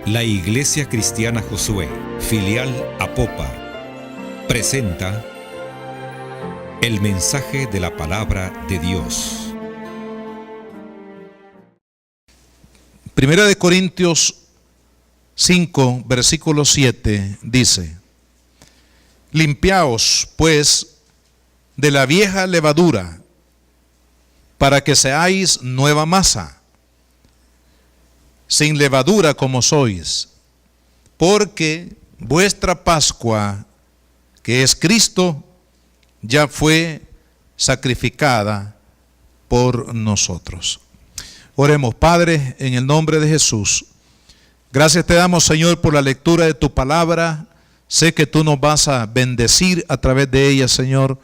La Iglesia Cristiana Josué, filial Apopa, presenta el mensaje de la palabra de Dios. Primera de Corintios 5, versículo 7 dice: Limpiaos, pues, de la vieja levadura, para que seáis nueva masa, sin levadura como sois, porque vuestra Pascua, que es Cristo, ya fue sacrificada por nosotros. Oremos. Padre, en el nombre de Jesús, gracias te damos, Señor, por la lectura de tu palabra. Sé que tú nos vas a bendecir a través de ella, Señor,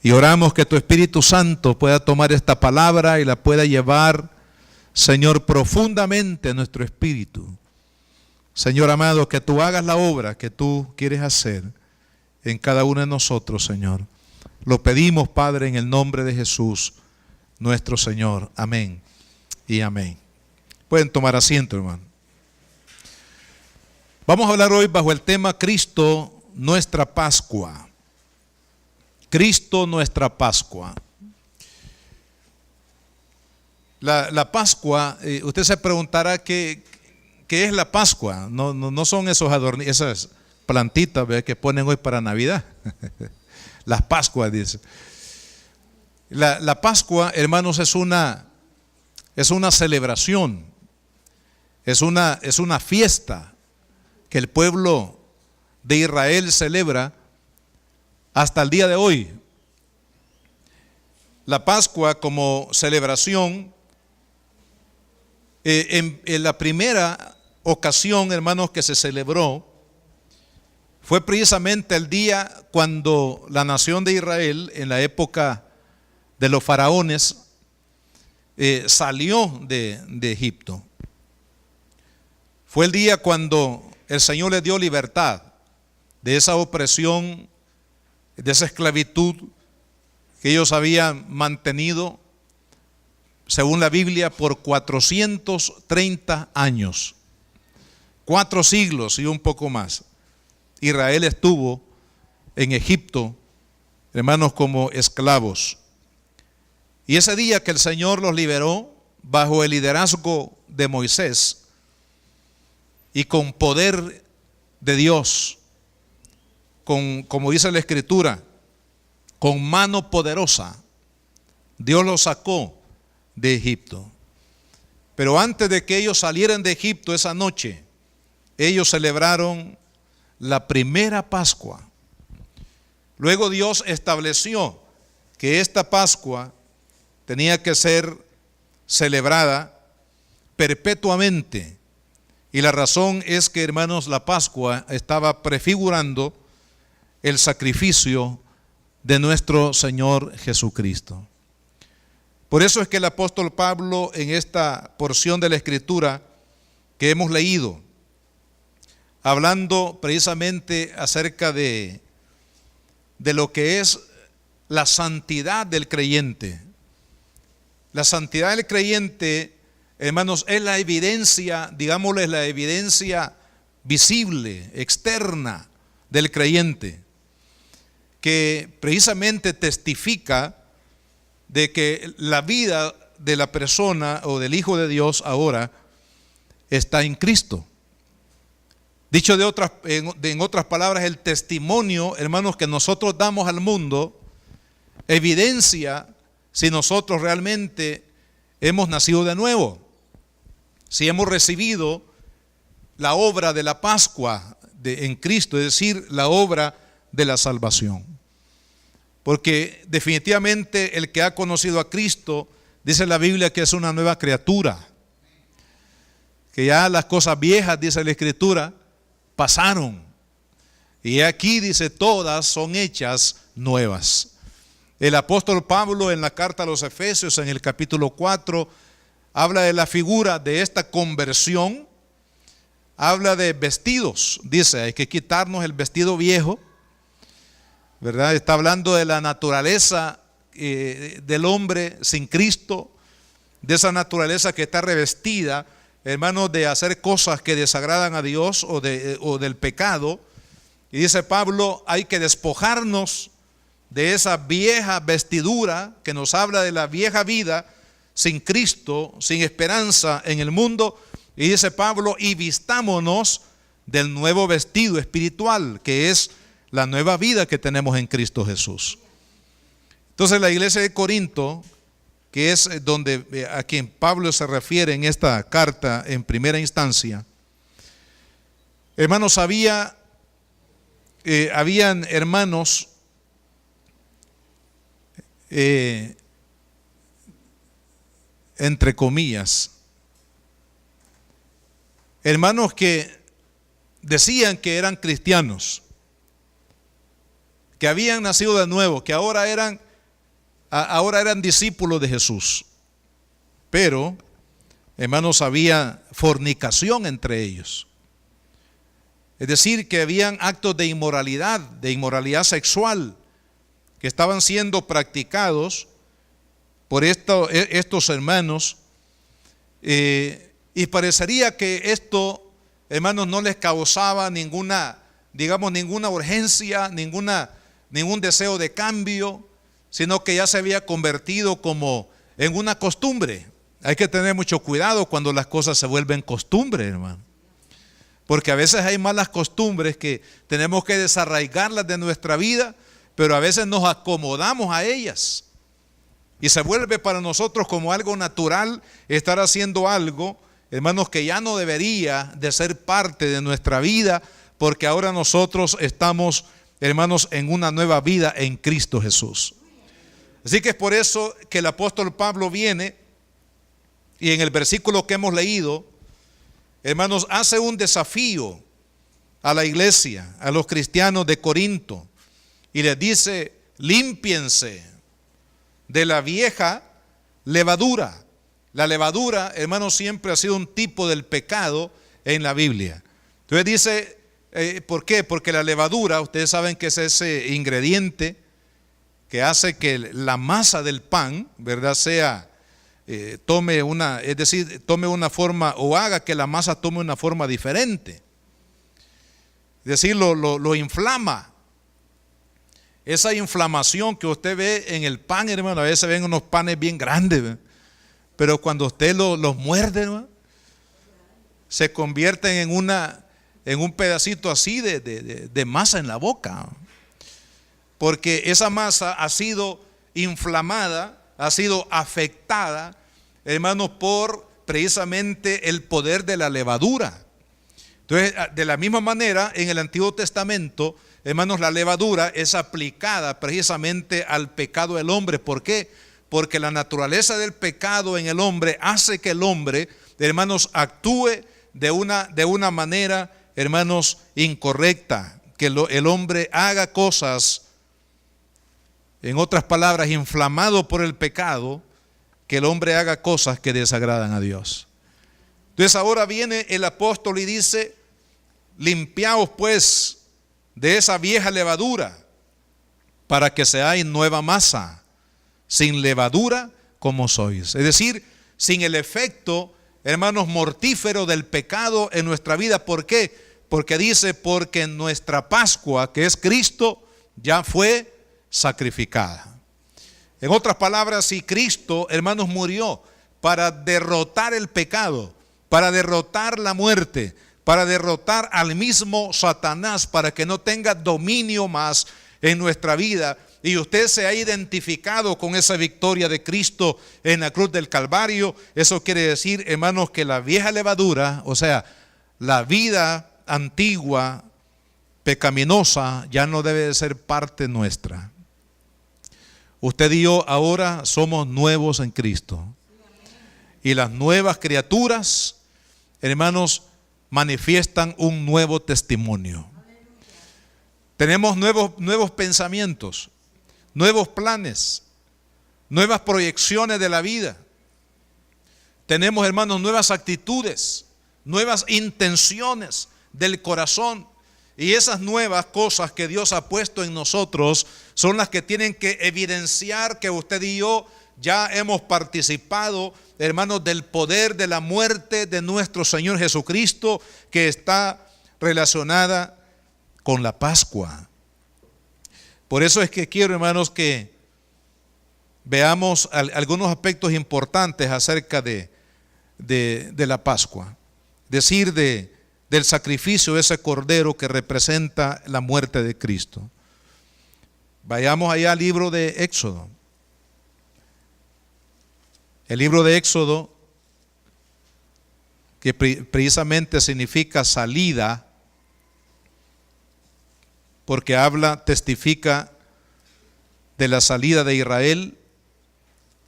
y oramos que tu Espíritu Santo pueda tomar esta palabra y la pueda llevar, Señor, profundamente en nuestro espíritu. Señor amado, que tú hagas la obra que tú quieres hacer en cada uno de nosotros, Señor. Lo pedimos, Padre, en el nombre de Jesús, nuestro Señor. Amén y amén. Pueden tomar asiento, hermano. Vamos a hablar hoy bajo el tema Cristo, nuestra Pascua. Cristo, nuestra Pascua. La Pascua, usted se preguntará qué es la Pascua. No son esos adornos, esas plantitas, ¿ve?, que ponen hoy para Navidad. Las Pascuas, dice. La Pascua, hermanos, es una celebración, es una fiesta que el pueblo de Israel celebra hasta el día de hoy. La Pascua como celebración, en la primera ocasión, hermanos, que se celebró, fue precisamente el día cuando la nación de Israel, en la época de los faraones, salió de Egipto. Fue el día cuando el Señor les dio libertad de esa opresión, de esa esclavitud que ellos habían mantenido, según la Biblia, por 430 años. 4 siglos y un poco más. Israel estuvo en Egipto, hermanos, como esclavos. Y ese día que el Señor los liberó bajo el liderazgo de Moisés y con poder de Dios, como dice la Escritura, con mano poderosa, Dios los sacó de Egipto. Pero antes de que ellos salieran de Egipto esa noche, ellos celebraron la primera Pascua. Luego Dios estableció que esta Pascua tenía que ser celebrada perpetuamente. Y la razón es que, hermanos, la Pascua estaba prefigurando el sacrificio de nuestro Señor Jesucristo. Por eso es que el apóstol Pablo, en esta porción de la Escritura que hemos leído, hablando precisamente acerca de lo que es la santidad del creyente. La santidad del creyente, hermanos, es la evidencia, digámosle, la evidencia visible, externa del creyente, que precisamente testifica de que la vida de la persona o del Hijo de Dios ahora está en Cristo. Dicho en otras palabras, el testimonio, hermanos, que nosotros damos al mundo evidencia si nosotros realmente hemos nacido de nuevo, si hemos recibido la obra de la Pascua en Cristo, es decir, la obra de la salvación. Porque definitivamente el que ha conocido a Cristo, dice la Biblia, que es una nueva criatura, que ya las cosas viejas, dice la Escritura, pasaron, y aquí, dice, todas son hechas nuevas. El apóstol Pablo, en la carta a los Efesios, en el capítulo 4, habla de la figura de esta conversión. Habla de vestidos, dice, hay que quitarnos el vestido viejo, ¿verdad? Está hablando de la naturaleza del hombre sin Cristo, de esa naturaleza que está revestida hermanos, de hacer cosas que desagradan a Dios o del pecado. Y dice Pablo, hay que despojarnos de esa vieja vestidura que nos habla de la vieja vida sin Cristo, sin esperanza en el mundo. Y dice Pablo, y vistámonos del nuevo vestido espiritual, que es la nueva vida que tenemos en Cristo Jesús. Entonces la iglesia de Corinto, que es donde a quien Pablo se refiere en esta carta en primera instancia, hermanos, habían hermanos entre comillas, hermanos que decían que eran cristianos, que habían nacido de nuevo, que ahora eran discípulos de Jesús. Pero, hermanos, había fornicación entre ellos. Es decir, que habían actos de inmoralidad sexual, que estaban siendo practicados por estos hermanos. Y parecería que esto, hermanos, no les causaba ninguna urgencia, ningún deseo de cambio, sino que ya se había convertido como en una costumbre. Hay que tener mucho cuidado cuando las cosas se vuelven costumbre, hermano. Porque a veces hay malas costumbres que tenemos que desarraigarlas de nuestra vida, pero a veces nos acomodamos a ellas. Y se vuelve para nosotros como algo natural estar haciendo algo, hermanos, que ya no debería de ser parte de nuestra vida, porque ahora nosotros estamos, hermanos, en una nueva vida en Cristo Jesús. Así que es por eso que el apóstol Pablo viene y en el versículo que hemos leído, hermanos, hace un desafío a la iglesia, a los cristianos de Corinto, y les dice: límpiense de la vieja levadura. La levadura, hermanos, siempre ha sido un tipo del pecado en la Biblia. Entonces dice, ¿por qué? Porque la levadura, ustedes saben que es ese ingrediente que hace que la masa del pan, ¿verdad?, tome una forma, o haga que la masa tome una forma diferente. Es decir, lo inflama. Esa inflamación que usted ve en el pan, hermano, a veces ven unos panes bien grandes, ¿verdad? Pero cuando usted los muerde, ¿no?, se convierten en un pedacito así de masa en la boca. Porque esa masa ha sido inflamada, ha sido afectada, hermanos, por precisamente el poder de la levadura. Entonces, de la misma manera, en el Antiguo Testamento, hermanos, la levadura es aplicada precisamente al pecado del hombre. ¿Por qué? Porque la naturaleza del pecado en el hombre hace que el hombre, hermanos, actúe de una manera, hermanos, incorrecta, que el hombre haga cosas, en otras palabras, inflamado por el pecado, que el hombre haga cosas que desagradan a Dios. Entonces ahora viene el apóstol y dice: limpiaos pues de esa vieja levadura, para que seáis nueva masa, sin levadura como sois. Es decir, sin el efecto, hermanos, mortífero del pecado en nuestra vida. ¿Por qué? Porque dice, porque nuestra Pascua, que es Cristo, ya fue sacrificada. En otras palabras, si Cristo, hermanos, murió para derrotar el pecado, para derrotar la muerte, para derrotar al mismo Satanás, para que no tenga dominio más en nuestra vida, y usted se ha identificado con esa victoria de Cristo en la cruz del Calvario, eso quiere decir, hermanos, que la vieja levadura, o sea, la vida antigua, pecaminosa, ya no debe de ser parte nuestra. Usted y yo ahora somos nuevos en Cristo. Y las nuevas criaturas, hermanos, manifiestan un nuevo testimonio. Tenemos nuevos pensamientos, nuevos planes, nuevas proyecciones de la vida. Tenemos, hermanos, nuevas actitudes, nuevas intenciones del corazón. Y esas nuevas cosas que Dios ha puesto en nosotros son las que tienen que evidenciar que usted y yo ya hemos participado, hermanos, del poder de la muerte de nuestro Señor Jesucristo, que está relacionada con la Pascua. Por eso es que quiero, hermanos, que veamos algunos aspectos importantes acerca de la Pascua, decir del sacrificio de ese cordero que representa la muerte de Cristo. Vayamos allá al libro de Éxodo. El libro de Éxodo, que precisamente significa salida, porque testifica de la salida de Israel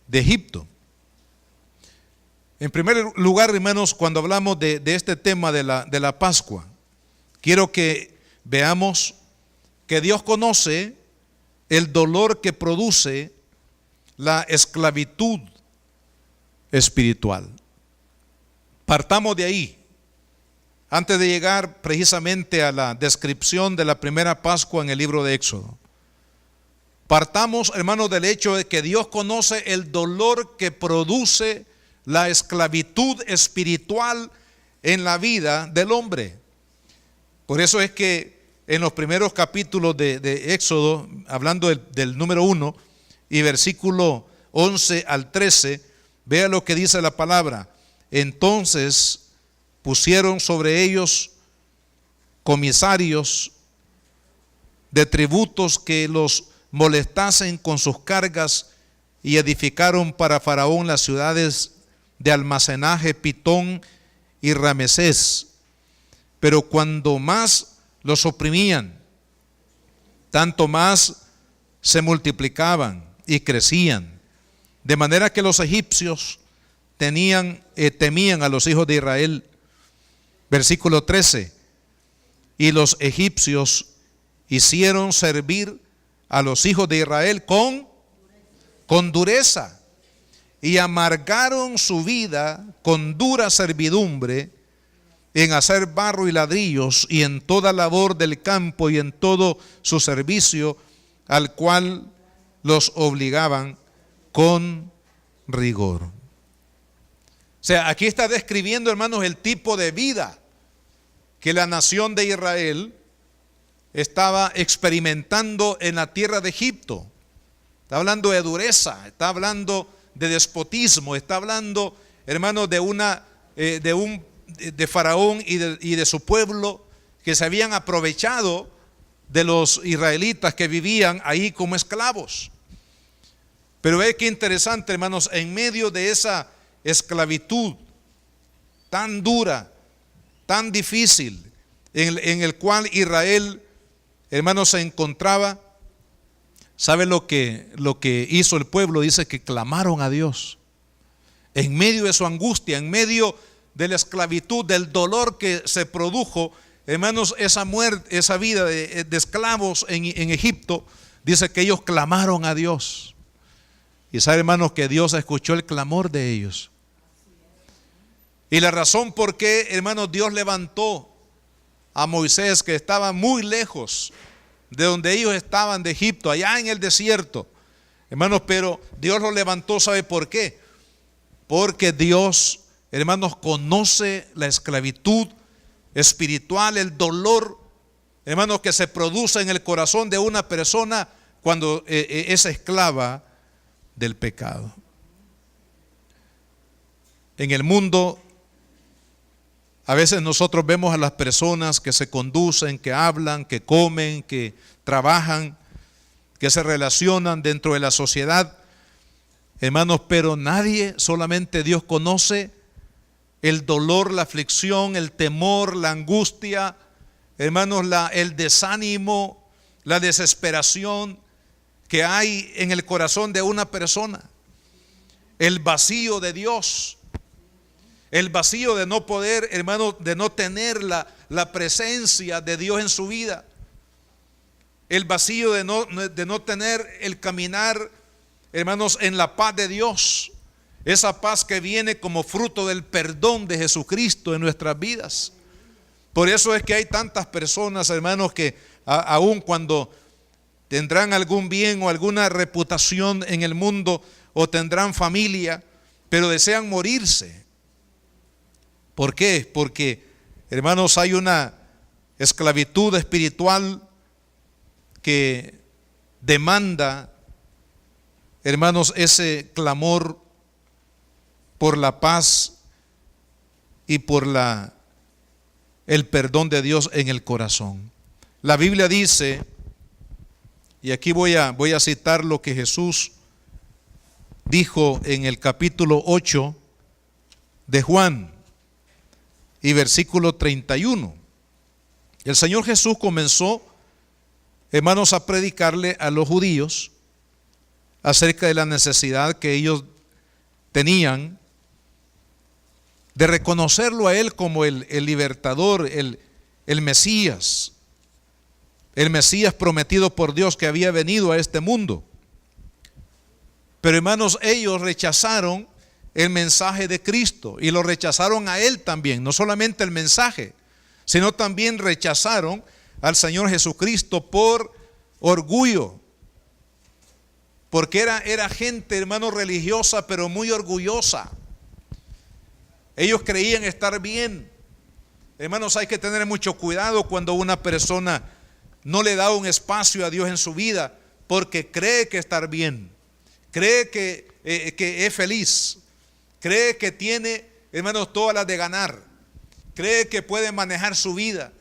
de Egipto. En primer lugar, hermanos, cuando hablamos de este tema de la Pascua, quiero que veamos que Dios conoce el dolor que produce la esclavitud espiritual. Partamos de ahí, antes de llegar precisamente a la descripción de la primera Pascua en el libro de Éxodo. Partamos, hermanos, del hecho de que Dios conoce el dolor que produce la esclavitud espiritual en la vida del hombre. Por eso es que en los primeros capítulos de Éxodo, hablando del número 1 y versículo 11 al 13, vea lo que dice la palabra. Entonces pusieron sobre ellos comisarios de tributos que los molestasen con sus cargas, y edificaron para Faraón las ciudades de almacenaje Pitón y Ramesés. Pero cuando más los oprimían, tanto más se multiplicaban y crecían, de manera que los egipcios temían a los hijos de Israel. Versículo 13: y los egipcios hicieron servir a los hijos de Israel con dureza, y amargaron su vida con dura servidumbre en hacer barro y ladrillos, y en toda labor del campo, y en todo su servicio, al cual los obligaban con rigor. O sea, aquí está describiendo, hermanos, el tipo de vida que la nación de Israel estaba experimentando en la tierra de Egipto. Está hablando de dureza, está hablando de despotismo, está hablando, hermanos, de Faraón y de su pueblo, que se habían aprovechado de los israelitas que vivían ahí como esclavos. Pero ve qué interesante, hermanos, en medio de esa esclavitud tan dura, tan difícil, en el cual Israel, hermanos, se encontraba. ¿Sabe lo que hizo el pueblo? Dice que clamaron a Dios en medio de su angustia, en medio de la esclavitud, del dolor que se produjo, hermanos, esa muerte, esa vida de esclavos en Egipto. Dice que ellos clamaron a Dios, y sabe, hermanos, que Dios escuchó el clamor de ellos. Y la razón por qué, hermanos, Dios levantó a Moisés, que estaba muy lejos de donde ellos estaban, de Egipto, allá en el desierto, hermanos, pero Dios lo levantó. ¿Sabe por qué? Porque Dios, hermanos, conoce la esclavitud espiritual, el dolor, hermanos, que se produce en el corazón de una persona cuando es esclava del pecado. En el mundo, a veces nosotros vemos a las personas que se conducen, que hablan, que comen, que trabajan, que se relacionan dentro de la sociedad, hermanos, pero nadie, solamente Dios conoce el dolor, la aflicción, el temor, la angustia, hermanos, el desánimo, la desesperación que hay en el corazón de una persona, el vacío de Dios. El vacío de no poder, hermano, de no tener la presencia de Dios en su vida. El vacío de no tener el caminar, hermanos, en la paz de Dios. Esa paz que viene como fruto del perdón de Jesucristo en nuestras vidas. Por eso es que hay tantas personas, hermanos, que aun cuando tendrán algún bien o alguna reputación en el mundo, o tendrán familia, pero desean morirse. ¿Por qué? Porque, hermanos, hay una esclavitud espiritual que demanda, hermanos, ese clamor por la paz y por el perdón de Dios en el corazón. La Biblia dice, y aquí voy a citar lo que Jesús dijo en el capítulo 8 de Juan y versículo 31. El Señor Jesús comenzó, hermanos, a predicarle a los judíos acerca de la necesidad que ellos tenían de reconocerlo a Él como el libertador, el Mesías prometido por Dios que había venido a este mundo. Pero, hermanos, ellos rechazaron el mensaje de Cristo y lo rechazaron a Él también, no solamente el mensaje, sino también rechazaron al Señor Jesucristo por orgullo, porque era gente, hermano, religiosa, pero muy orgullosa. Ellos creían estar bien. Hermanos, hay que tener mucho cuidado cuando una persona no le da un espacio a Dios en su vida, porque cree que estar bien, cree que es feliz, cree que tiene, hermanos, todas las de ganar, cree que puede manejar su vida,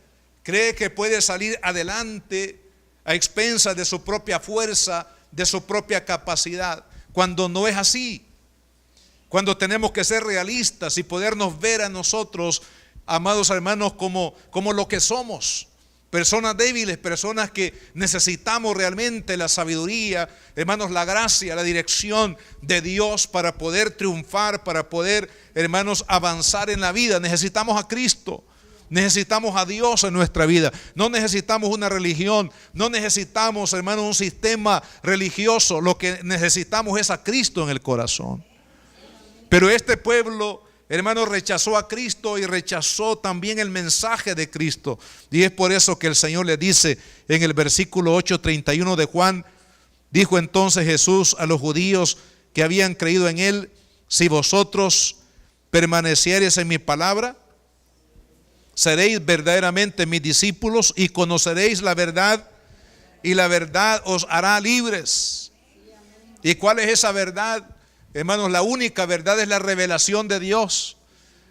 cree que puede salir adelante a expensas de su propia fuerza, de su propia capacidad, cuando no es así. Cuando tenemos que ser realistas y podernos ver a nosotros, amados hermanos, como lo que somos. Personas débiles, personas que necesitamos realmente la sabiduría, hermanos, la gracia, la dirección de Dios para poder triunfar, para poder, hermanos, avanzar en la vida. Necesitamos a Cristo, necesitamos a Dios en nuestra vida. No necesitamos una religión, no necesitamos, hermanos, un sistema religioso. Lo que necesitamos es a Cristo en el corazón. Pero este pueblo, hermanos, rechazó a Cristo y rechazó también el mensaje de Cristo. Y es por eso que el Señor le dice en el versículo 8:31 de Juan, dijo entonces Jesús a los judíos que habían creído en Él: si vosotros permaneciereis en mi palabra, seréis verdaderamente mis discípulos y conoceréis la verdad, y la verdad os hará libres. ¿Y cuál es esa verdad? Hermanos, la única verdad es la revelación de Dios.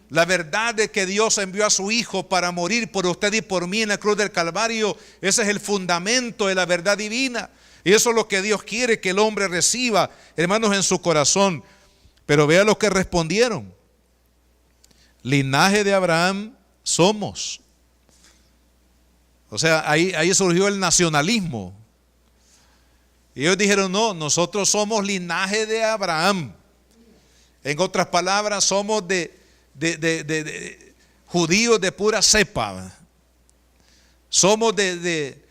La verdad de que Dios envió a su Hijo para morir por usted y por mí en la cruz del Calvario. Ese es el fundamento de la verdad divina. Y eso es lo que Dios quiere que el hombre reciba, hermanos, en su corazón. Pero vea lo que respondieron: linaje de Abraham somos. O sea, ahí surgió el nacionalismo. Y ellos dijeron: no, nosotros somos linaje de Abraham. En otras palabras, somos de judíos de pura cepa. Somos de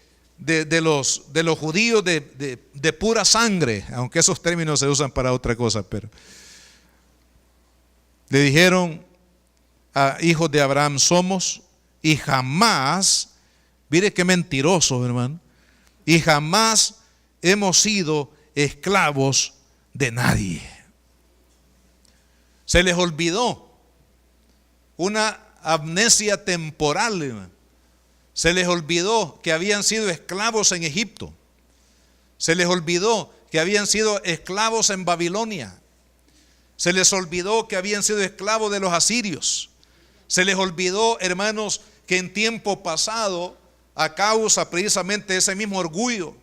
los judíos de pura sangre, aunque esos términos se usan para otra cosa. Pero le dijeron a hijos de Abraham somos, y jamás, mire qué mentiroso, hermano, y jamás hemos sido esclavos de nadie. Se les olvidó, una amnesia temporal, hermano. Se les olvidó que habían sido esclavos en Egipto. Se les olvidó que habían sido esclavos en Babilonia. Se les olvidó que habían sido esclavos de los asirios. Se les olvidó, hermanos, que en tiempo pasado, a causa precisamente de ese mismo orgullo,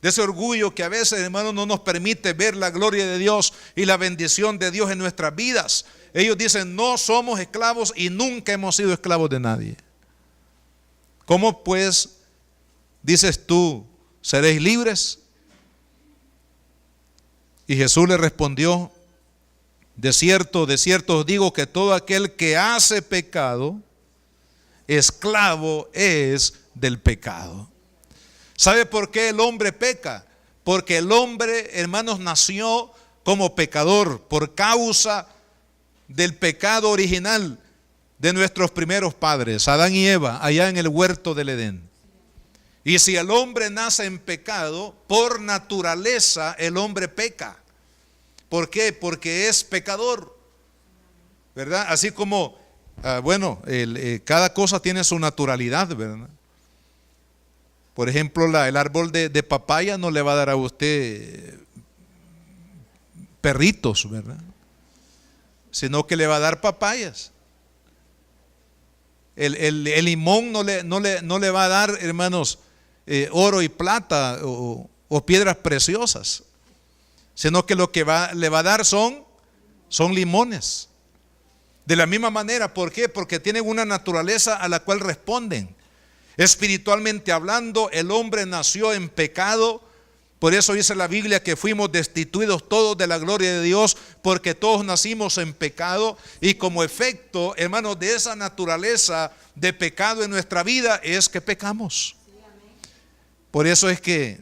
de ese orgullo que a veces, hermanos, no nos permite ver la gloria de Dios y la bendición de Dios en nuestras vidas. Ellos dicen: no somos esclavos y nunca hemos sido esclavos de nadie. ¿Cómo pues dices tú, seréis libres? Y Jesús le respondió: de cierto os digo que todo aquel que hace pecado, esclavo es del pecado. ¿Sabe por qué el hombre peca? Porque el hombre, hermanos, nació como pecador por causa del pecado original de nuestros primeros padres, Adán y Eva, allá en el huerto del Edén. Y si el hombre nace en pecado, por naturaleza el hombre peca. ¿Por qué? Porque es pecador, ¿verdad? Así como, cada cosa tiene su naturalidad, ¿verdad? Por ejemplo, el árbol de papaya no le va a dar a usted perritos, ¿verdad? Sino que le va a dar papayas. El limón no le va a dar, hermanos, oro y plata o piedras preciosas, sino que lo que le va a dar son limones. De la misma manera, ¿por qué? Porque tienen una naturaleza a la cual responden. Espiritualmente hablando, el hombre nació en pecado. Por eso dice la Biblia que fuimos destituidos todos de la gloria de Dios, porque todos nacimos en pecado. Y como efecto, hermanos, de esa naturaleza de pecado en nuestra vida es que pecamos. Por eso es que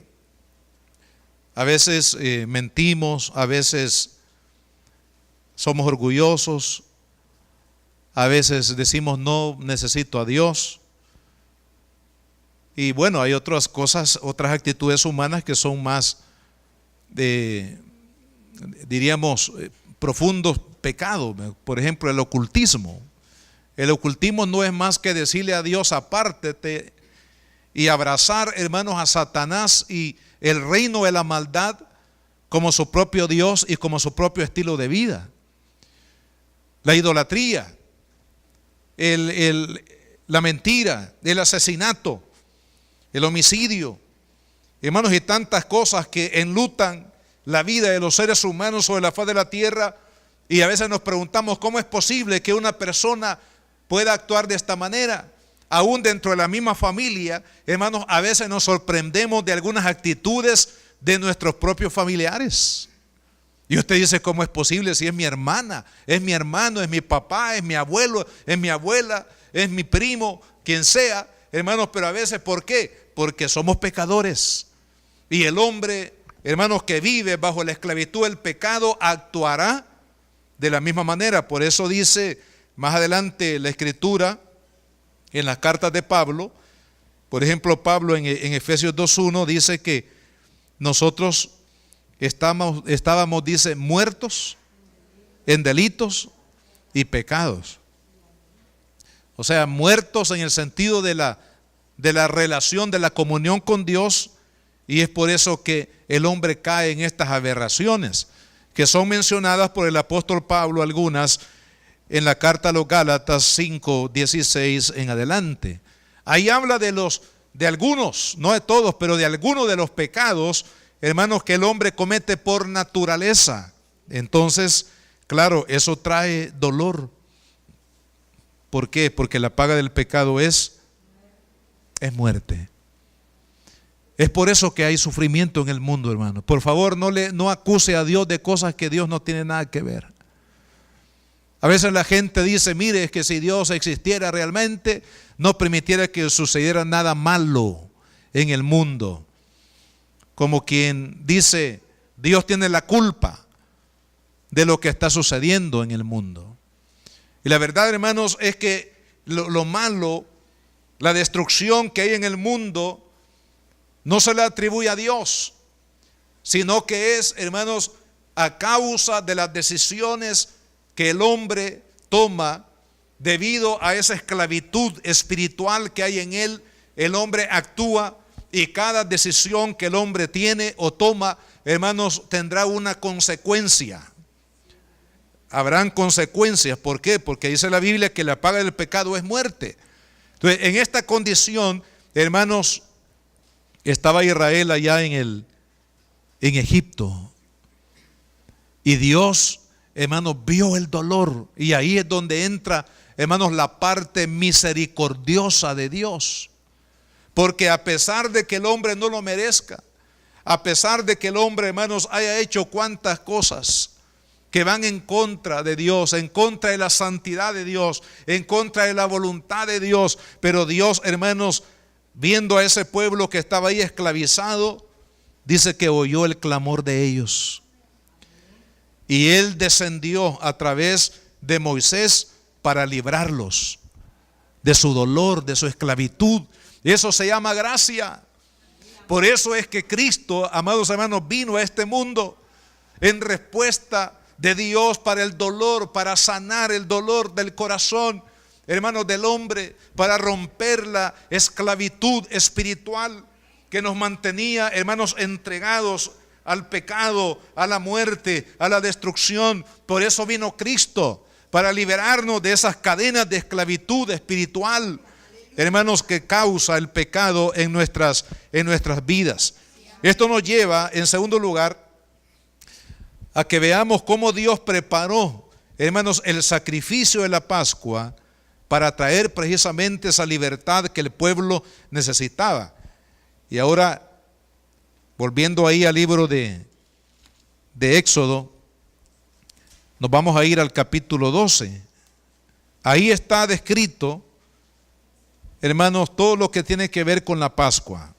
a veces mentimos, a veces somos orgullosos, a veces decimos no necesito a Dios. Y bueno, hay otras cosas, otras actitudes humanas que son más diríamos, profundos pecados. Por ejemplo, el ocultismo. El ocultismo no es más que decirle a Dios apártate y abrazar, hermanos, a Satanás y el reino de la maldad como su propio Dios y como su propio estilo de vida. La idolatría, la mentira, el asesinato, el homicidio, hermanos, y tantas cosas que enlutan la vida de los seres humanos sobre la faz de la tierra. Y a veces nos preguntamos cómo es posible que una persona pueda actuar de esta manera. Aún dentro de la misma familia, hermanos, a veces nos sorprendemos de algunas actitudes de nuestros propios familiares. Y usted dice, ¿cómo es posible si es mi hermana, es mi hermano, es mi papá, es mi abuelo, es mi abuela, es mi primo, quien sea? Hermanos, pero a veces, ¿por qué? Porque somos pecadores. Y el hombre, hermanos, que vive bajo la esclavitud del pecado, actuará de la misma manera. Por eso dice más adelante la Escritura, en las cartas de Pablo, por ejemplo, Pablo en Efesios 2:1 dice que nosotros estábamos, dice, muertos en delitos y pecados. O sea, muertos en el sentido de la relación, de la comunión con Dios. Y es por eso que el hombre cae en estas aberraciones, que son mencionadas por el apóstol Pablo, algunas en la carta a los Gálatas 5:16 en adelante. Ahí habla de algunos, no de todos, pero de algunos de los pecados, hermanos, que el hombre comete por naturaleza. Entonces, claro, eso trae dolor. ¿Por qué? Porque la paga del pecado es muerte. Es por eso que hay sufrimiento en el mundo, hermano. Por favor, no acuse a Dios de cosas que Dios no tiene nada que ver. A veces la gente dice, mire, es que si Dios existiera realmente, no permitiera que sucediera nada malo en el mundo. Como quien dice, Dios tiene la culpa de lo que está sucediendo en el mundo. Y la verdad, hermanos, es que lo malo, la destrucción que hay en el mundo, no se le atribuye a Dios, sino que es, hermanos, a causa de las decisiones que el hombre toma debido a esa esclavitud espiritual que hay en él. El hombre actúa y cada decisión que el hombre tiene o toma, hermanos, tendrá una consecuencia. Habrán consecuencias. ¿Por qué? Porque dice la Biblia que la paga del pecado es muerte. Entonces, en esta condición, hermanos, estaba Israel allá en Egipto. Y Dios, hermanos, vio el dolor. Y ahí es donde entra, hermanos, la parte misericordiosa de Dios. Porque a pesar de que el hombre no lo merezca, a pesar de que el hombre, hermanos, haya hecho cuantas cosas que van en contra de Dios, en contra de la santidad de Dios, en contra de la voluntad de Dios, pero Dios, hermanos, viendo a ese pueblo que estaba ahí esclavizado, dice que oyó el clamor de ellos. Y Él descendió a través de Moisés para librarlos de su dolor, de su esclavitud. Eso se llama gracia. Por eso es que Cristo, amados hermanos, vino a este mundo. en respuesta de Dios para el dolor, para sanar el dolor del corazón, hermanos, del hombre, para romper la esclavitud espiritual que nos mantenía, hermanos, entregados al pecado, a la muerte, a la destrucción. Por eso vino Cristo, para liberarnos de esas cadenas de esclavitud espiritual, hermanos, que causa el pecado en nuestras vidas. Esto nos lleva, en segundo lugar, a que veamos cómo Dios preparó, hermanos, el sacrificio de la Pascua para traer precisamente esa libertad que el pueblo necesitaba. Y ahora, volviendo ahí al libro de Éxodo, nos vamos a ir al capítulo 12. Ahí está descrito, hermanos, todo lo que tiene que ver con la Pascua,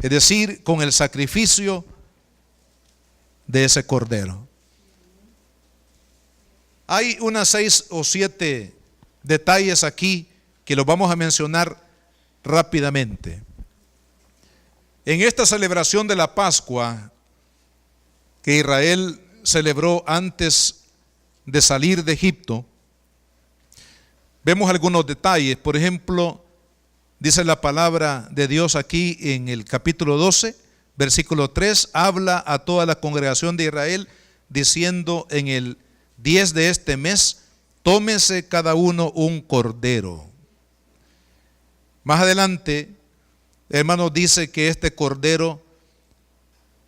es decir, con el sacrificio de ese cordero. Hay unas 6 o 7 detalles aquí que los vamos a mencionar rápidamente. En esta celebración de la Pascua que Israel celebró antes de salir de Egipto, vemos algunos detalles. Por ejemplo, dice la palabra de Dios aquí en el capítulo 12, versículo 3, habla a toda la congregación de Israel diciendo: en el 10 de este mes, tómese cada uno un cordero. Más adelante, hermanos, dice que este cordero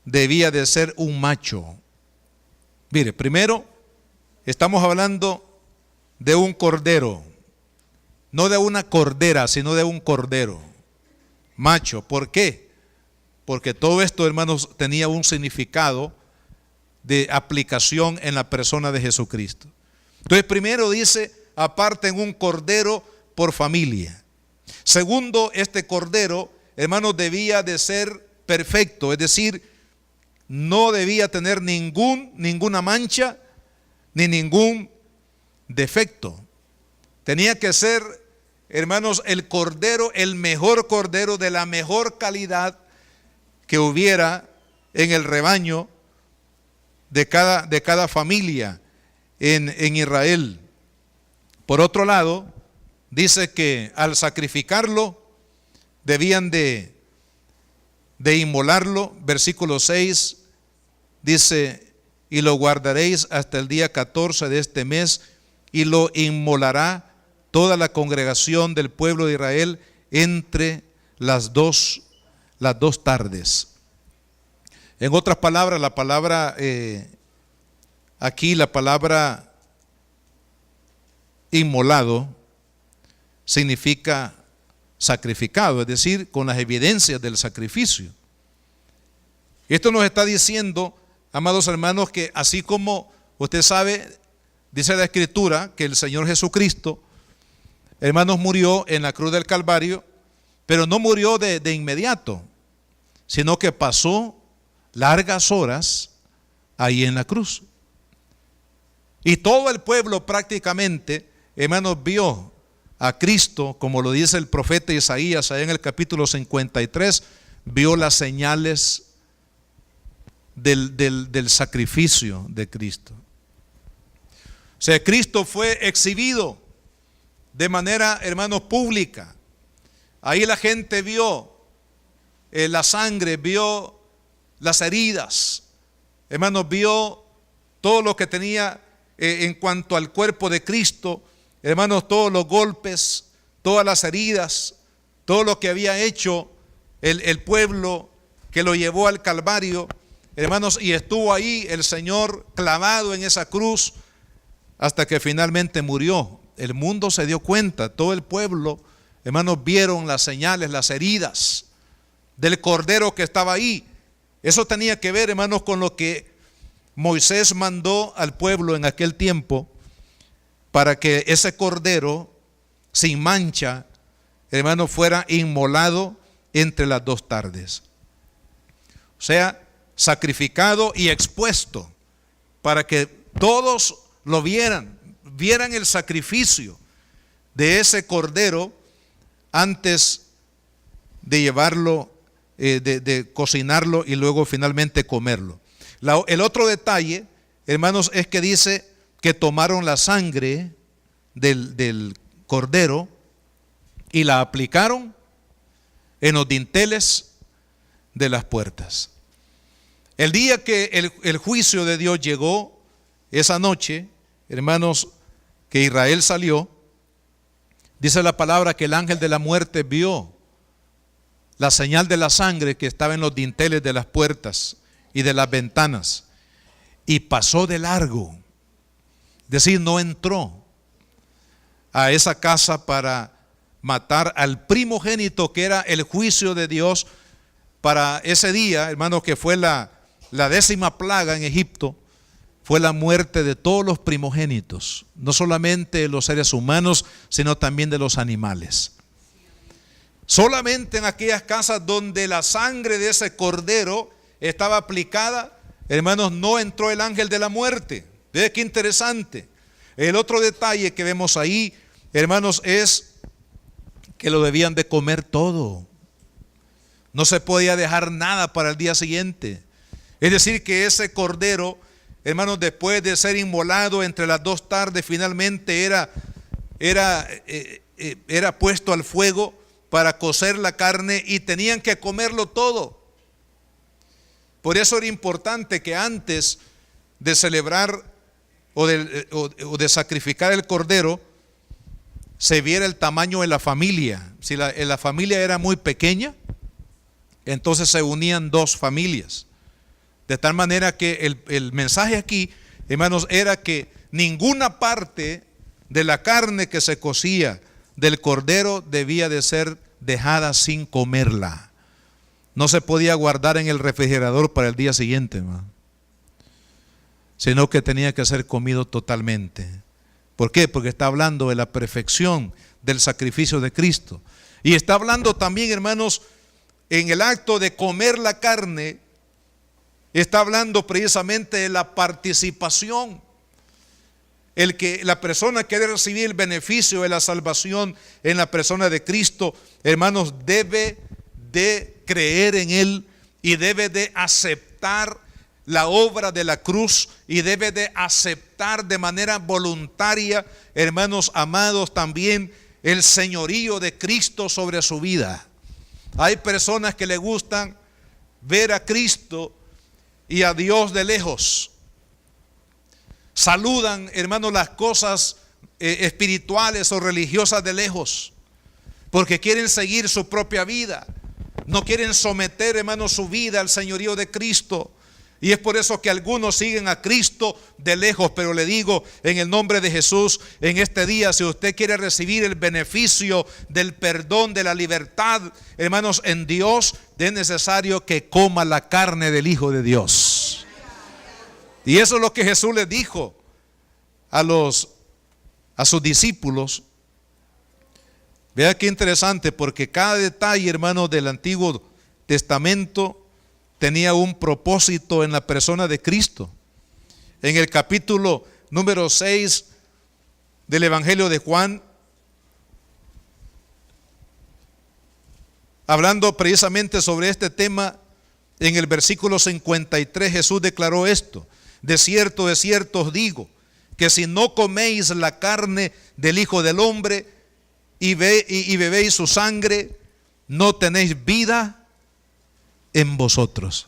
debía de ser un macho. Mire, primero estamos hablando de un cordero, no de una cordera, sino de un cordero macho. ¿Por qué? Porque todo esto, hermanos, tenía un significado de aplicación en la persona de Jesucristo. Entonces, primero dice: aparten un cordero por familia. Segundo, este cordero, hermanos, debía de ser perfecto, es decir, no debía tener ninguna mancha ni ningún defecto. Tenía que ser, hermanos, el cordero, el mejor cordero, de la mejor calidad que hubiera en el rebaño de cada familia en Israel. Por otro lado, dice que al sacrificarlo debían de inmolarlo. Versículo 6 dice: y lo guardaréis hasta el día 14 de este mes, y lo inmolará toda la congregación del pueblo de Israel entre las dos tardes. En otras palabras, la palabra aquí, la palabra inmolado, significa sacrificado, es decir, con las evidencias del sacrificio. Esto nos está diciendo, amados hermanos, que así como usted sabe, dice la Escritura, que el Señor Jesucristo, hermanos, murió en la cruz del Calvario, pero no murió de inmediato, sino que pasó largas horas ahí en la cruz. Y todo el pueblo prácticamente, hermanos, vio a Cristo, como lo dice el profeta Isaías allá en el capítulo 53, vio las señales del sacrificio de Cristo. O sea, Cristo fue exhibido de manera, hermanos, pública. Ahí la gente vio la sangre, vio las heridas, hermanos, vio todo lo que tenía en cuanto al cuerpo de Cristo, hermanos, todos los golpes, todas las heridas, todo lo que había hecho el pueblo que lo llevó al Calvario, hermanos, y estuvo ahí el Señor clavado en esa cruz hasta que finalmente murió. El mundo se dio cuenta, todo el pueblo, hermanos, vieron las señales, las heridas del cordero que estaba ahí. Eso tenía que ver, hermanos, con lo que Moisés mandó al pueblo en aquel tiempo, para que ese cordero sin mancha, hermanos, fuera inmolado entre las dos tardes. O sea, sacrificado y expuesto para que todos lo vieran el sacrificio de ese cordero antes de llevarlo, de cocinarlo y luego finalmente comerlo. El otro detalle, hermanos, es que dice que tomaron la sangre del cordero y la aplicaron en los dinteles de las puertas. El día que el juicio de Dios llegó, esa noche, hermanos, que Israel salió, dice la palabra que el ángel de la muerte vio la señal de la sangre que estaba en los dinteles de las puertas y de las ventanas y pasó de largo. Es decir, no entró a esa casa para matar al primogénito, que era el juicio de Dios para ese día, hermanos, que fue la 10ª plaga en Egipto. Fue la muerte de todos los primogénitos, no solamente de los seres humanos, sino también de los animales. Solamente en aquellas casas donde la sangre de ese cordero estaba aplicada, hermanos, no entró el ángel de la muerte. ¿Ve qué interesante? El otro detalle que vemos ahí, hermanos, es que lo debían de comer todo. No se podía dejar nada para el día siguiente. Es decir, que ese cordero, hermanos, después de ser inmolado entre las 2 tardes, finalmente era puesto al fuego para cocer la carne y tenían que comerlo todo. Por eso era importante que antes de celebrar o de sacrificar el cordero, se viera el tamaño de la familia. Si la familia era muy pequeña, entonces se unían 2 familias. De tal manera que el mensaje aquí, hermanos, era que ninguna parte de la carne que se cocía del cordero debía de ser dejada sin comerla. No se podía guardar en el refrigerador para el día siguiente, sino que tenía que ser comido totalmente. ¿Por qué? Porque está hablando de la perfección del sacrificio de Cristo. Y está hablando también, hermanos, en el acto de comer la carne, está hablando precisamente de la participación. La persona que debe recibir el beneficio de la salvación en la persona de Cristo, hermanos, debe de creer en Él y debe de aceptar la obra de la cruz y debe de aceptar de manera voluntaria, hermanos amados, también el señorío de Cristo sobre su vida. Hay personas que le gustan ver a Cristo y a Dios de lejos. Saludan, hermanos, las cosas espirituales o religiosas de lejos, porque quieren seguir su propia vida. No quieren someter, hermanos, su vida al señorío de Cristo. Y es por eso que algunos siguen a Cristo de lejos. Pero le digo, en el nombre de Jesús, en este día, si usted quiere recibir el beneficio del perdón, de la libertad, hermanos, en Dios, es necesario que coma la carne del Hijo de Dios. Y eso es lo que Jesús les dijo a sus discípulos. Vea qué interesante, porque cada detalle, hermanos, del Antiguo Testamento tenía un propósito en la persona de Cristo. En el capítulo número 6 del Evangelio de Juan, hablando precisamente sobre este tema, en el versículo 53 Jesús declaró esto: de cierto os digo, que si no coméis la carne del Hijo del Hombre y bebéis su sangre, no tenéis vida en vosotros.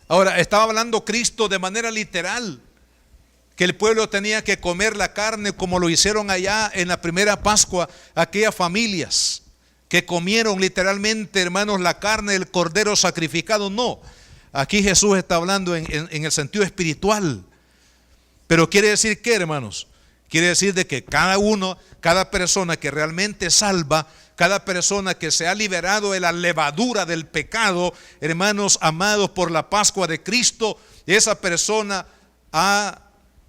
Ahora, estaba hablando Cristo de manera literal, que el pueblo tenía que comer la carne como lo hicieron allá en la primera Pascua, aquellas familias que comieron literalmente, hermanos, la carne del cordero sacrificado. No, aquí Jesús está hablando en el sentido espiritual. Pero quiere decir ¿qué, hermanos? Quiere decir de que cada persona que realmente salva, cada persona que se ha liberado de la levadura del pecado, hermanos amados, por la Pascua de Cristo, esa persona ha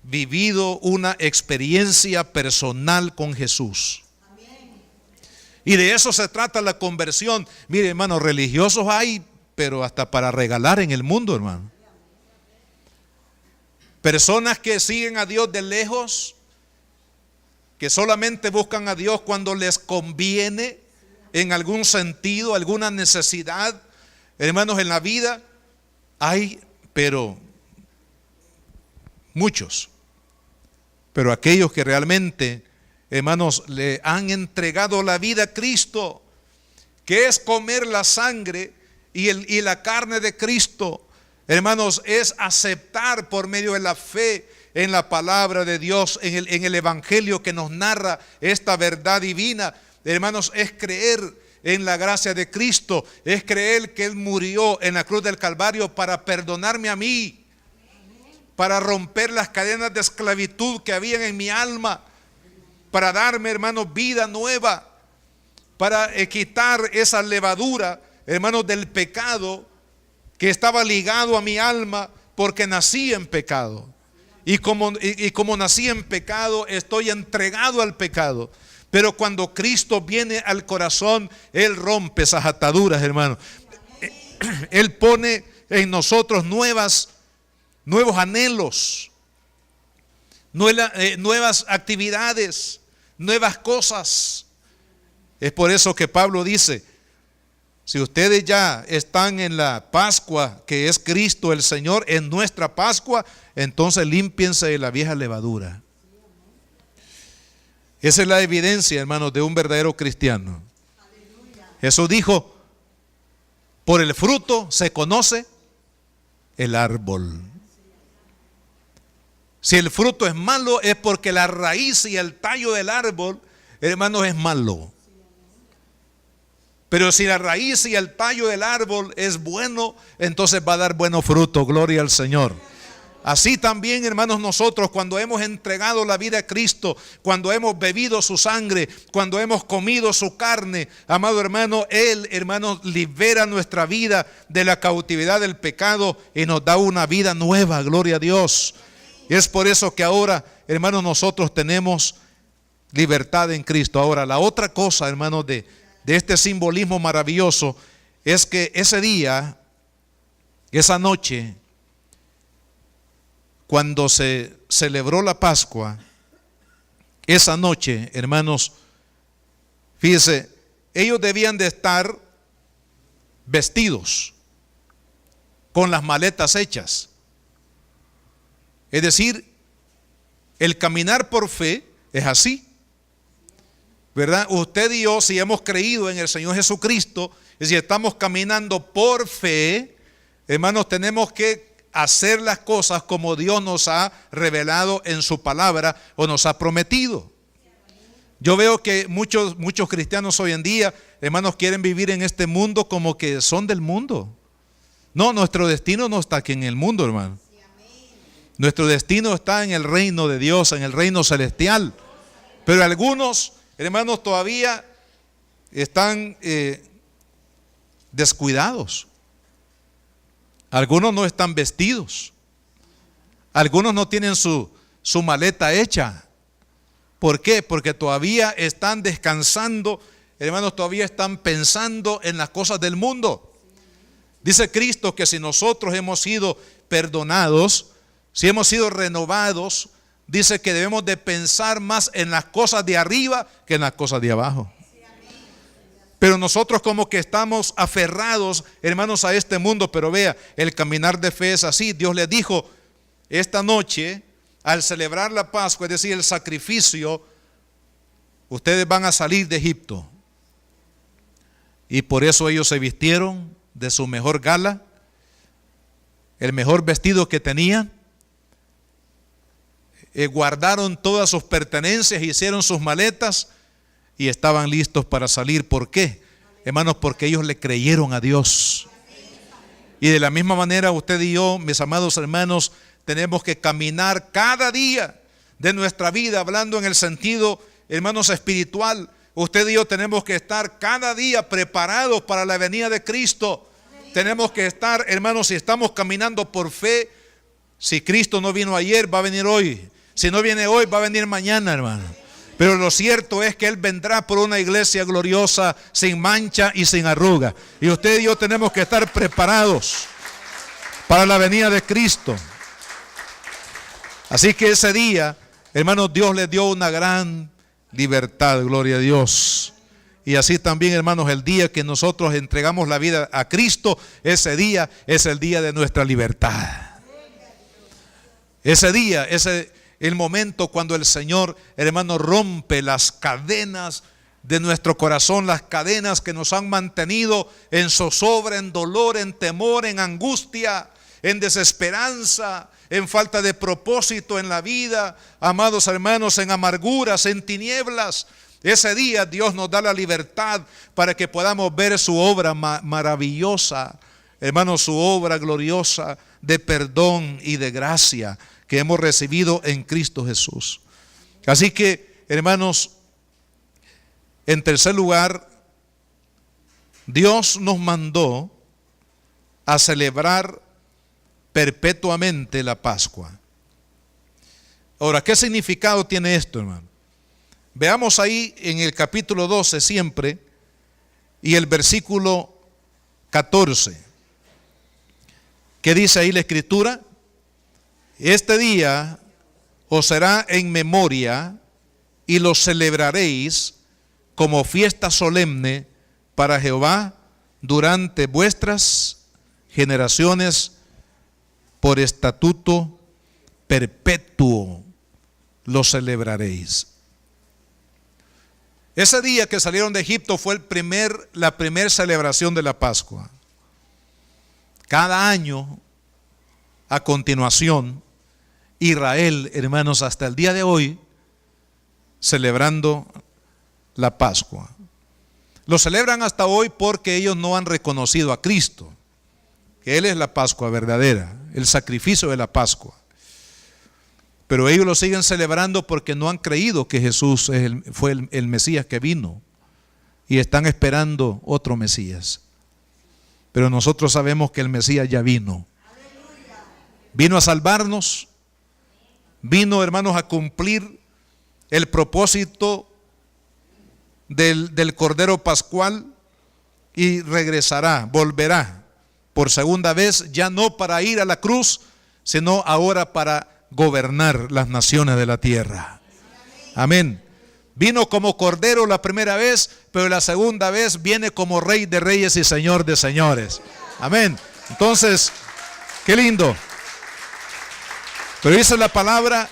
vivido una experiencia personal con Jesús. Y de eso se trata la conversión. Mire, hermanos, religiosos hay, pero hasta para regalar en el mundo, hermano. Personas que siguen a Dios de lejos, que solamente buscan a Dios cuando les conviene, en algún sentido, alguna necesidad, hermanos, en la vida. Hay, pero muchos. Pero aquellos que realmente, hermanos, le han entregado la vida a Cristo, que es comer la sangre y la carne de Cristo, hermanos, es aceptar por medio de la fe en la palabra de Dios, en el evangelio que nos narra esta verdad divina. Hermanos, es creer en la gracia de Cristo, es creer que Él murió en la cruz del Calvario para perdonarme a mí, para romper las cadenas de esclavitud que habían en mi alma, para darme, hermanos, vida nueva, para quitar esa levadura, hermanos, del pecado que estaba ligado a mi alma, porque nací en pecado. Y como nací en pecado, estoy entregado al pecado. Pero cuando Cristo viene al corazón, Él rompe esas ataduras, hermanos. Él pone en nosotros nuevos anhelos, nuevas actividades, nuevas cosas. Es por eso que Pablo dice: si ustedes ya están en la Pascua, que es Cristo el Señor, en nuestra Pascua, entonces límpiense de la vieja levadura. Esa es la evidencia, hermanos, de un verdadero cristiano. Jesús dijo: por el fruto se conoce el árbol. Si el fruto es malo, es porque la raíz y el tallo del árbol, hermanos, es malo. Pero si la raíz y el tallo del árbol es bueno, entonces va a dar buenos frutos. Gloria al Señor. Así también, hermanos, nosotros cuando hemos entregado la vida a Cristo, cuando hemos bebido su sangre, cuando hemos comido su carne, amado hermano, Él, hermanos, libera nuestra vida de la cautividad del pecado y nos da una vida nueva. Gloria a Dios. Y es por eso que ahora, hermanos, nosotros tenemos libertad en Cristo. Ahora, la otra cosa, hermanos, de este simbolismo maravilloso es que ese día, esa noche, cuando se celebró la Pascua, esa noche, hermanos, fíjese, ellos debían de estar vestidos con las maletas hechas. Es decir, el caminar por fe es así, ¿verdad? Usted y yo, si hemos creído en el Señor Jesucristo, y si estamos caminando por fe, hermanos, tenemos que hacer las cosas como Dios nos ha revelado en su palabra o nos ha prometido. Yo veo que muchos cristianos hoy en día, hermanos, quieren vivir en este mundo como que son del mundo. No, nuestro destino no está aquí en el mundo, hermano. Nuestro destino está en el reino de Dios, en el reino celestial. Pero algunos, hermanos, todavía están descuidados. Algunos no están vestidos. Algunos no tienen su maleta hecha. ¿Por qué? Porque todavía están descansando, hermanos, todavía están pensando en las cosas del mundo. Dice Cristo que si nosotros hemos sido perdonados, si hemos sido renovados, dice que debemos de pensar más en las cosas de arriba que en las cosas de abajo. Pero nosotros como que estamos aferrados, hermanos, a este mundo. Pero vea, el caminar de fe es así. Dios les dijo esta noche, al celebrar la Pascua, es decir, el sacrificio, ustedes van a salir de Egipto. Y por eso ellos se vistieron de su mejor gala, el mejor vestido que tenían. Guardaron todas sus pertenencias, hicieron sus maletas y estaban listos para salir. ¿Por qué? Hermanos, porque ellos le creyeron a Dios. Y de la misma manera usted y yo, mis amados hermanos, tenemos que caminar cada día de nuestra vida, hablando en el sentido, hermanos, espiritual. Usted y yo tenemos que estar cada día preparados para la venida de Cristo. Tenemos que estar, hermanos, si estamos caminando por fe, si Cristo no vino ayer, va a venir hoy. Si no viene hoy, va a venir mañana, hermano. Pero lo cierto es que Él vendrá por una iglesia gloriosa, sin mancha y sin arruga. Y usted y yo tenemos que estar preparados para la venida de Cristo. Así que ese día, hermanos, Dios les dio una gran libertad, gloria a Dios. Y así también, hermanos, el día que nosotros entregamos la vida a Cristo, ese día es el día de nuestra libertad. Ese día es el momento cuando el Señor, hermano, rompe las cadenas de nuestro corazón, las cadenas que nos han mantenido en zozobra, en dolor, en temor, en angustia, en desesperanza, en falta de propósito en la vida, amados hermanos, en amarguras, en tinieblas. Ese día Dios nos da la libertad para que podamos ver su obra maravillosa, hermanos, su obra gloriosa de perdón y de gracia que hemos recibido en Cristo Jesús. Así que, hermanos, en tercer lugar, Dios nos mandó a celebrar perpetuamente la Pascua. Ahora, ¿qué significado tiene esto, hermano? Veamos ahí en el capítulo 12 siempre y el versículo 14. ¿Qué dice ahí la Escritura? Este día os será en memoria y lo celebraréis como fiesta solemne para Jehová durante vuestras generaciones, por estatuto perpetuo lo celebraréis. Ese día que salieron de Egipto fue la primera celebración de la Pascua. Cada año, a continuación, Israel, hermanos, hasta el día de hoy, celebrando la Pascua. Lo celebran hasta hoy porque ellos no han reconocido a Cristo, que Él es la Pascua verdadera, el sacrificio de la Pascua. Pero ellos lo siguen celebrando porque no han creído que Jesús fue el Mesías que vino y están esperando otro Mesías. Pero nosotros sabemos que el Mesías ya vino. Vino a salvarnos, vino, hermanos, a cumplir el propósito del Cordero Pascual y regresará, volverá por segunda vez, ya no para ir a la cruz, sino ahora para gobernar las naciones de la tierra. Amén. Vino como Cordero la primera vez, pero la segunda vez viene como Rey de Reyes y Señor de Señores. Amén. Entonces, qué lindo. Pero dice la palabra,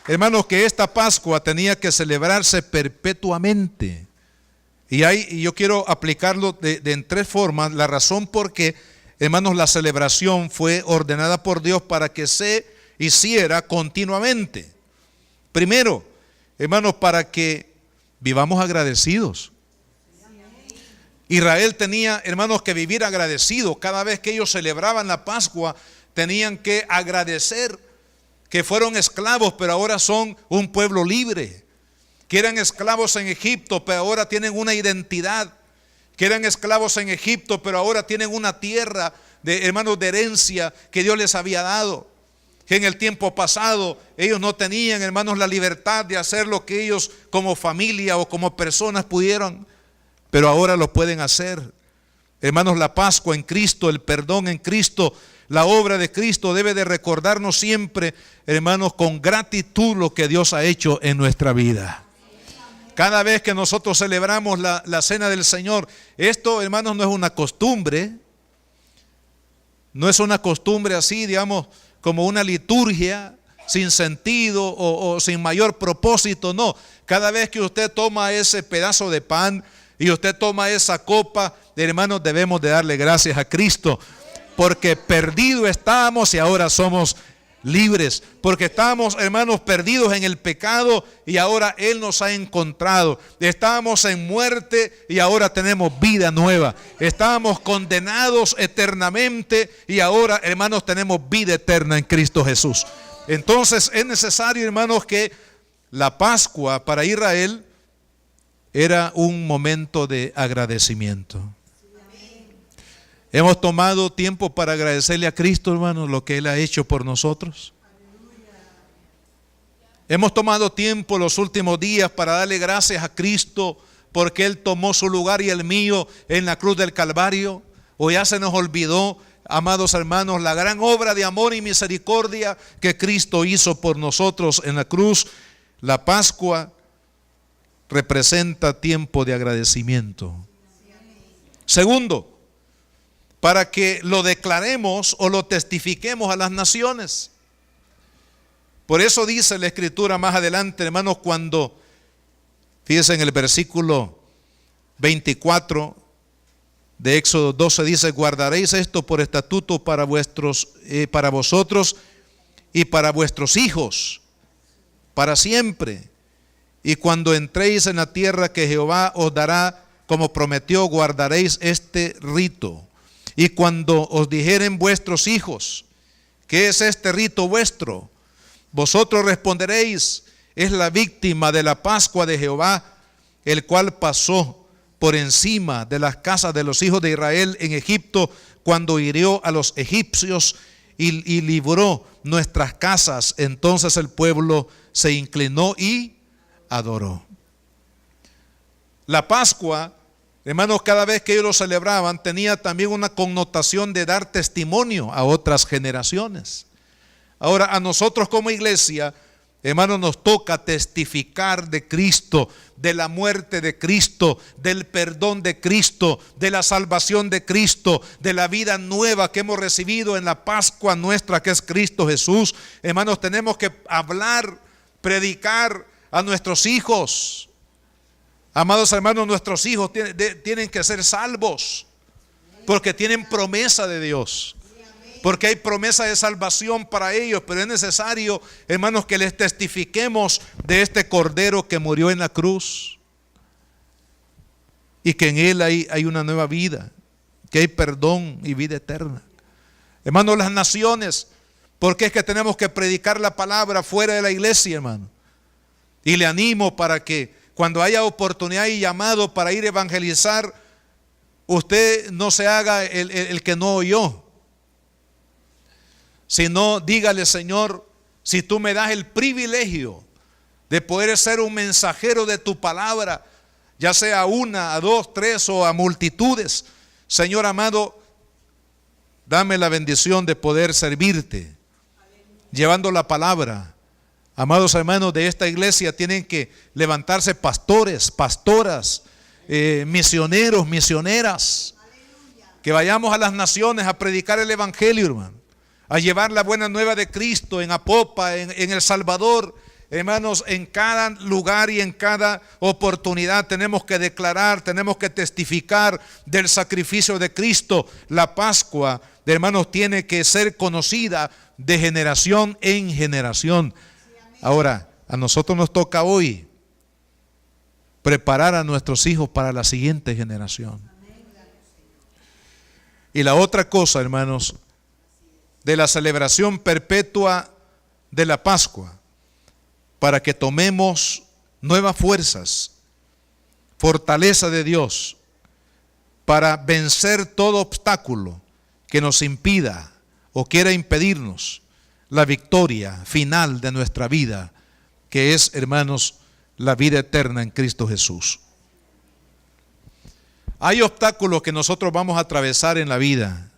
hermanos, que esta Pascua tenía que celebrarse perpetuamente. Y yo quiero aplicarlo en tres formas. La razón por qué, hermanos, la celebración fue ordenada por Dios para que se hiciera continuamente. Primero, hermanos, para que vivamos agradecidos. Israel tenía, hermanos, que vivir agradecidos. Cada vez que ellos celebraban la Pascua, tenían que agradecer que fueron esclavos, pero ahora son un pueblo libre. Que eran esclavos en Egipto, pero ahora tienen una identidad. Que eran esclavos en Egipto, pero ahora tienen una tierra de, hermanos, de herencia que Dios les había dado. Que en el tiempo pasado ellos no tenían, hermanos, la libertad de hacer lo que ellos como familia o como personas pudieron, pero ahora lo pueden hacer. Hermanos, la Pascua en Cristo, el perdón en Cristo, la obra de Cristo debe de recordarnos siempre, hermanos, con gratitud lo que Dios ha hecho en nuestra vida. Cada vez que nosotros celebramos la cena del Señor, esto, hermanos, no es una costumbre, no es una costumbre así, digamos, como una liturgia sin sentido o sin mayor propósito. No, cada vez que usted toma ese pedazo de pan y usted toma esa copa, hermanos, debemos de darle gracias a Cristo, porque perdidos estábamos y ahora somos libres, porque estábamos, hermanos, perdidos en el pecado y ahora Él nos ha encontrado. Estábamos en muerte y ahora tenemos vida nueva. Estábamos condenados eternamente y ahora, hermanos, tenemos vida eterna en Cristo Jesús. Entonces es necesario, hermanos, que la Pascua para Israel era un momento de agradecimiento. Hemos tomado tiempo para agradecerle a Cristo, hermanos, lo que Él ha hecho por nosotros. Hemos tomado tiempo los últimos días para darle gracias a Cristo porque Él tomó su lugar y el mío en la cruz del Calvario. O ya se nos olvidó, amados hermanos, la gran obra de amor y misericordia que Cristo hizo por nosotros en la cruz. La Pascua representa tiempo de agradecimiento. Segundo, para que lo declaremos o lo testifiquemos a las naciones. Por eso dice la Escritura más adelante, hermanos, cuando, fíjense en el versículo 24 de Éxodo 12, dice: guardaréis esto por estatuto para vosotros y para vuestros hijos, para siempre. Y cuando entréis en la tierra que Jehová os dará, como prometió, guardaréis este rito. Y cuando os dijeren vuestros hijos: ¿qué es este rito vuestro? Vosotros responderéis: es la víctima de la Pascua de Jehová, el cual pasó por encima de las casas de los hijos de Israel en Egipto, cuando hirió a los egipcios y libró nuestras casas. Entonces el pueblo se inclinó y adoró. La Pascua, hermanos, cada vez que ellos lo celebraban, tenía también una connotación de dar testimonio a otras generaciones. Ahora, a nosotros como iglesia, hermanos, nos toca testificar de Cristo, de la muerte de Cristo, del perdón de Cristo, de la salvación de Cristo, de la vida nueva que hemos recibido en la Pascua nuestra, que es Cristo Jesús. Hermanos, tenemos que hablar, predicar a nuestros hijos. Amados hermanos, nuestros hijos tienen que ser salvos, porque tienen promesa de Dios. Porque hay promesa de salvación para ellos, pero es necesario, hermanos, que les testifiquemos de este Cordero que murió en la cruz y que en Él hay una nueva vida, que hay perdón y vida eterna. Hermanos, las naciones, porque es que tenemos que predicar la palabra fuera de la iglesia, hermano. Y le animo para que cuando haya oportunidad y llamado para ir a evangelizar, usted no se haga el que no oyó. Sino dígale: Señor, si tú me das el privilegio de poder ser un mensajero de tu palabra, ya sea a una, a dos, tres o a multitudes, Señor amado, dame la bendición de poder servirte, llevando la palabra. Amados hermanos, de esta iglesia tienen que levantarse pastores, pastoras, misioneros, misioneras, que vayamos a las naciones a predicar el evangelio, hermano, a llevar la buena nueva de Cristo en Apopa, en El Salvador. Hermanos, en cada lugar y en cada oportunidad tenemos que declarar, tenemos que testificar del sacrificio de Cristo. La Pascua, hermanos, tiene que ser conocida de generación en generación. Ahora, a nosotros nos toca hoy preparar a nuestros hijos para la siguiente generación. Y la otra cosa, hermanos, de la celebración perpetua de la Pascua, para que tomemos nuevas fuerzas, fortaleza de Dios, para vencer todo obstáculo que nos impida o quiera impedirnos la victoria final de nuestra vida, que es, hermanos, la vida eterna en Cristo Jesús. Hay obstáculos que nosotros vamos a atravesar en la vida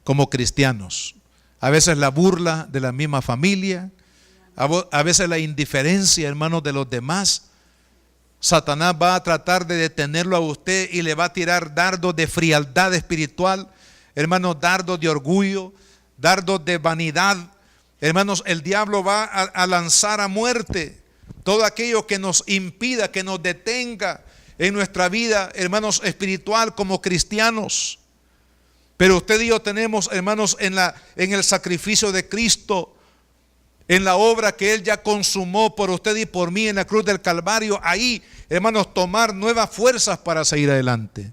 como cristianos. A veces la burla de la misma familia, a veces la indiferencia, hermanos, de los demás. Satanás va a tratar de detenerlo a usted y le va a tirar dardos de frialdad espiritual, hermanos, dardos de orgullo, dardos de vanidad. Hermanos, el diablo va a lanzar a muerte todo aquello que nos impida, que nos detenga en nuestra vida, hermanos, espiritual como cristianos. Pero usted y yo tenemos, hermanos, en el sacrificio de Cristo, en la obra que Él ya consumó por usted y por mí en la cruz del Calvario, ahí, hermanos, tomar nuevas fuerzas para seguir adelante,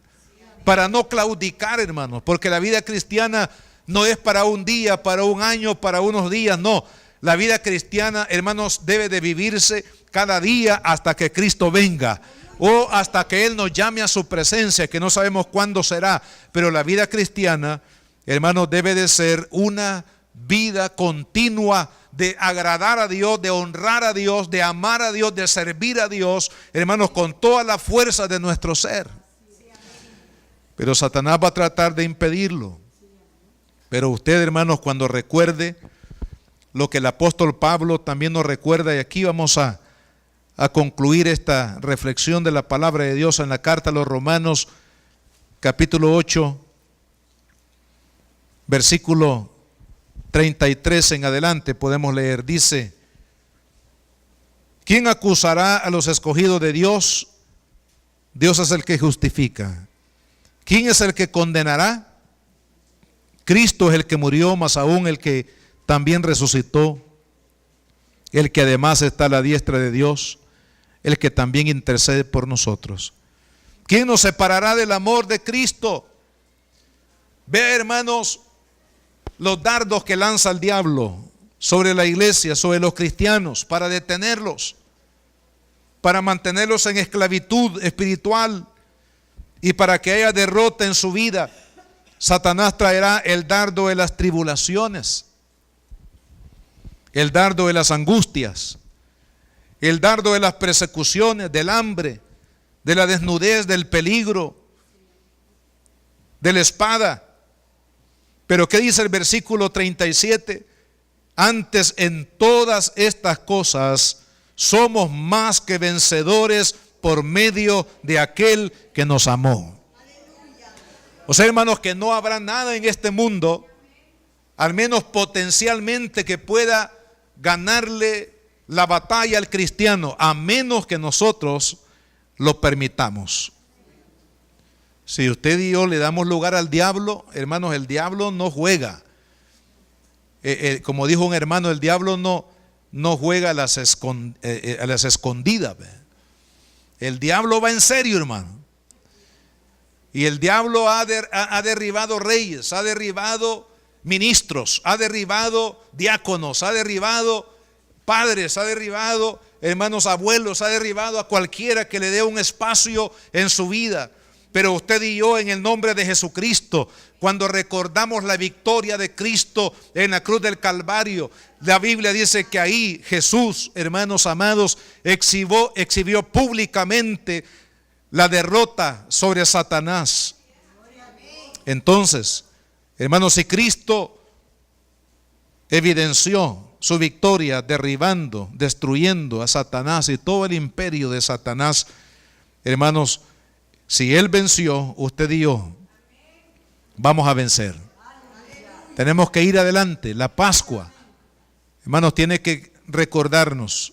para no claudicar, hermanos, porque la vida cristiana no es para un día, para un año, para unos días, no. La vida cristiana, hermanos, debe de vivirse cada día hasta que Cristo venga, o hasta que Él nos llame a su presencia, que no sabemos cuándo será. Pero la vida cristiana, hermanos, debe de ser una vida continua de agradar a Dios, de honrar a Dios, de amar a Dios, de servir a Dios, hermanos, con toda la fuerza de nuestro ser. Pero Satanás va a tratar de impedirlo. Pero usted, hermanos, cuando recuerde lo que el apóstol Pablo también nos recuerda, y aquí vamos a a concluir esta reflexión de la palabra de Dios en la carta a los Romanos, capítulo 8, versículo 33 en adelante podemos leer. Dice: ¿quién acusará a los escogidos de Dios? Dios es el que justifica. ¿Quién es el que condenará? Cristo es el que murió, más aún el que también resucitó, el que además está a la diestra de Dios, el que también intercede por nosotros. ¿Quién nos separará del amor de Cristo? Ve, hermanos, los dardos que lanza el diablo sobre la iglesia, sobre los cristianos, para detenerlos, para mantenerlos en esclavitud espiritual y para que haya derrota en su vida. Satanás traerá el dardo de las tribulaciones, el dardo de las angustias, el dardo de las persecuciones, del hambre, de la desnudez, del peligro, de la espada. Pero ¿qué dice el versículo 37? Antes en todas estas cosas somos más que vencedores por medio de aquel que nos amó. O sea, hermanos, que no habrá nada en este mundo, al menos potencialmente, que pueda ganarle la batalla al cristiano, a menos que nosotros lo permitamos. Si usted y yo le damos lugar al diablo, hermanos, el diablo no juega. Como dijo un hermano, el diablo no juega a las escondidas. El diablo va en serio, hermano. Y el diablo ha derribado reyes, ha derribado ministros, ha derribado diáconos, ha derribado padres, ha derribado hermanos, abuelos, ha derribado a cualquiera que le dé un espacio en su vida. Pero usted y yo, en el nombre de Jesucristo, cuando recordamos la victoria de Cristo en la cruz del Calvario, la Biblia dice que ahí Jesús, hermanos amados, exhibió públicamente la derrota sobre Satanás. Entonces, hermanos, si Cristo evidenció su victoria derribando, destruyendo a Satanás y todo el imperio de Satanás, hermanos, si Él venció, usted y yo vamos a vencer. Tenemos que ir adelante. La Pascua, hermanos, tiene que recordarnos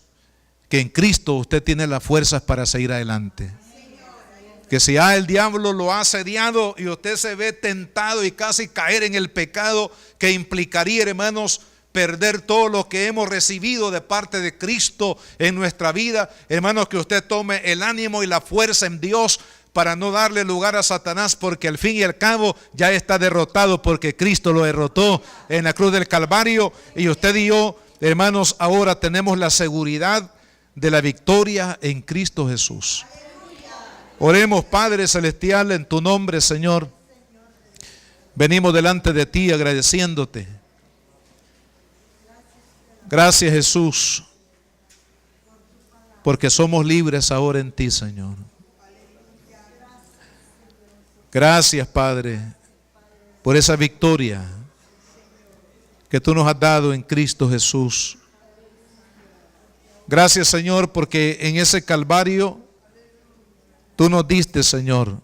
que en Cristo usted tiene las fuerzas para seguir adelante. Que si el diablo lo ha asediado y usted se ve tentado y casi caer en el pecado que implicaría, hermanos, perder todo lo que hemos recibido de parte de Cristo en nuestra vida, hermanos, que usted tome el ánimo y la fuerza en Dios para no darle lugar a Satanás, porque al fin y al cabo ya está derrotado, porque Cristo lo derrotó en la cruz del Calvario. Y usted y yo, hermanos, ahora tenemos la seguridad de la victoria en Cristo Jesús. Oremos, Padre Celestial, en tu nombre, Señor. Venimos delante de ti agradeciéndote. Gracias, Jesús, porque somos libres ahora en ti, Señor. Gracias, Padre, por esa victoria que tú nos has dado en Cristo Jesús. Gracias, Señor, porque en ese Calvario tú nos diste, Señor,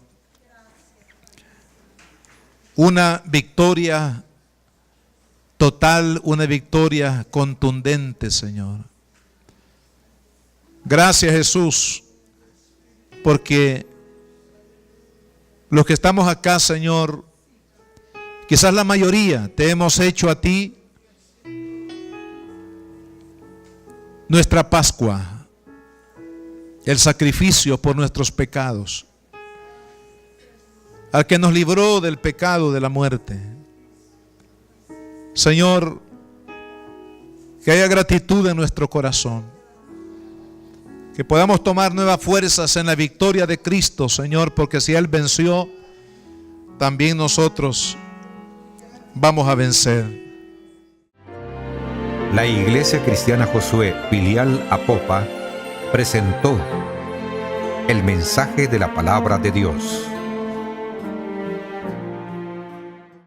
una victoria total, una victoria contundente, Señor. Gracias, Jesús, porque los que estamos acá, Señor, quizás la mayoría te hemos hecho a ti nuestra Pascua, el sacrificio por nuestros pecados, al que nos libró del pecado, de la muerte. Señor, que haya gratitud en nuestro corazón, que podamos tomar nuevas fuerzas en la victoria de Cristo, Señor, porque si Él venció, también nosotros vamos a vencer. La Iglesia Cristiana Josué, filial Apopa, presentó el mensaje de la palabra de Dios.